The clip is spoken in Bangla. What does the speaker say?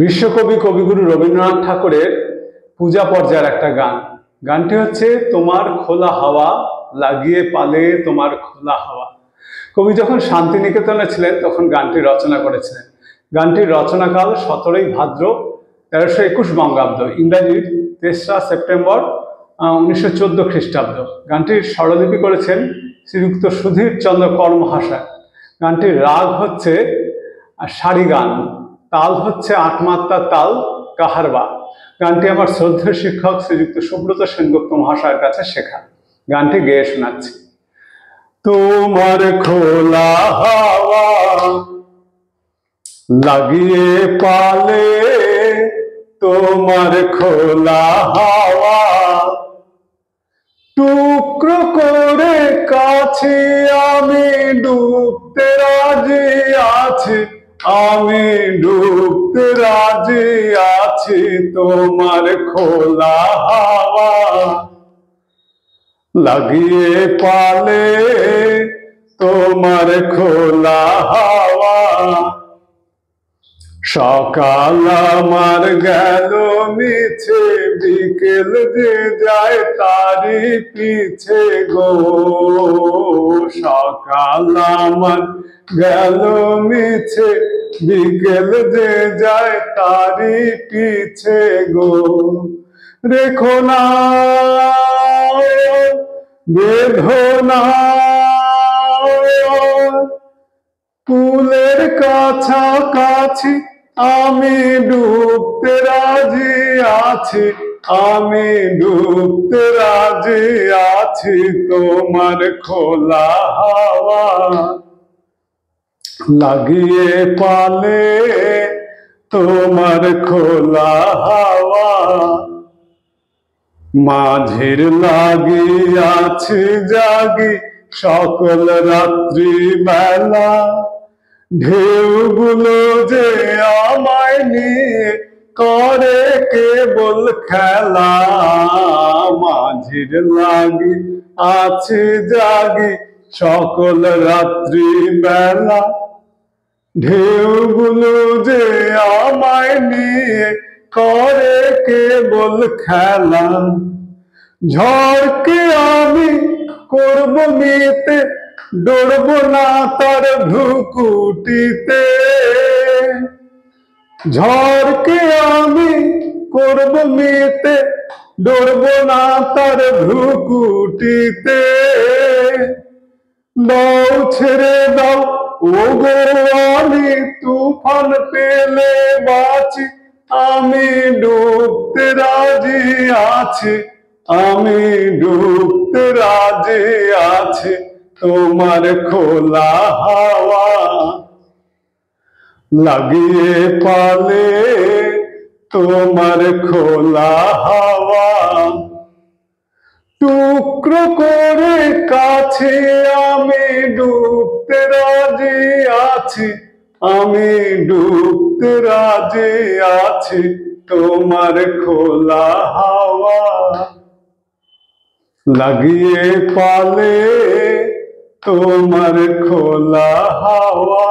বিশ্বকবি কবিগুরু রবীন্দ্রনাথ ঠাকুরের পূজা পর্যায়ের একটা গান। গানটি হচ্ছে তোমার খোলা হাওয়া লাগিয়ে পালে তোমার খোলা হাওয়া। কবি যখন শান্তিনিকেতনে ছিলেন তখন গানটি রচনা করেছিলেন। গানটির রচনাকাল 17ই ভাদ্র 1321 বঙ্গাব্দ, ইংরাজির 3রা সেপ্টেম্বর 1914 খ্রিস্টাব্দ। গানটির স্বরলিপি করেছেন শ্রীযুক্ত সুধীর চন্দ্র কর মহাশয়। গানটির রাগ হচ্ছে সারি গান, তাল হচ্ছে 8 মাত্রার তাল কাহারবা। গানটি আমার শ্রদ্ধেয় শিক্ষক শ্রীযুক্ত সুব্রত সেনগুপ্ত মহাশয়ের কাছে শেখা। গানটি গেয়ে শোনাচ্ছি। তোমার খোলা হাওয়া লাগিয়ে পালে তোমার খোলা হাওয়া টুকরো করে কাছে আমি ডুবতে রাজি আছি, আমি ডুবতে রাজি আছি। তোমার খোলা হাওয়া লাগিয়ে পালে তোমার খোলা হাওয়া। সকাল আমার গেল মিছে, বিকেল যে যায় তারি পিছে গো। সকাল আমার গেল মিছে, বিকেল যে যায় তারি পিছে গো। রেখো না বেদনা কুলের কাছাকাছি, আমি ডুবতে রাজি আছি, আমি ডুবতে রাজি আছি। তোমার খোলা হাওয়া লাগিয়ে পালে তোমার খোলা হাওয়া। মাঝির লাগিয়াছি জাগি সকল রাত্রি বেলা, ঢেউগুলো যে আমায় নিয়ে করে কেবল খেলা। মাঝির লাগি আছি জাগি সকল রাত্রি বেলা, ঢেউগুলো যে আমায় নিয়ে করে কেবল খেলা। ঝড়কে আমি করব মিতে, ডরব না তার ভ্রুকুটিতে। ঝড়কে আমি করব মিতে, ডরব না তার ভ্রুকুটিতে। দাও ছেড়ে দাও ও গো, আমি তুফান পেলে বাঁচি, আমি ডুবতে রাজি আছি, আমি ডুবতে রাজি আছি। তোমার খোলা হাওয়া লাগিয়ে পালে তোমার খোলা হাওয়া টুকরো করে কাছে আমি ডুবতে রাজি আছি, আমি ডুবতে রাজি আছি। তোমার খোলা হাওয়া লাগিয়ে পালে তোমার খোলা হাওয়া।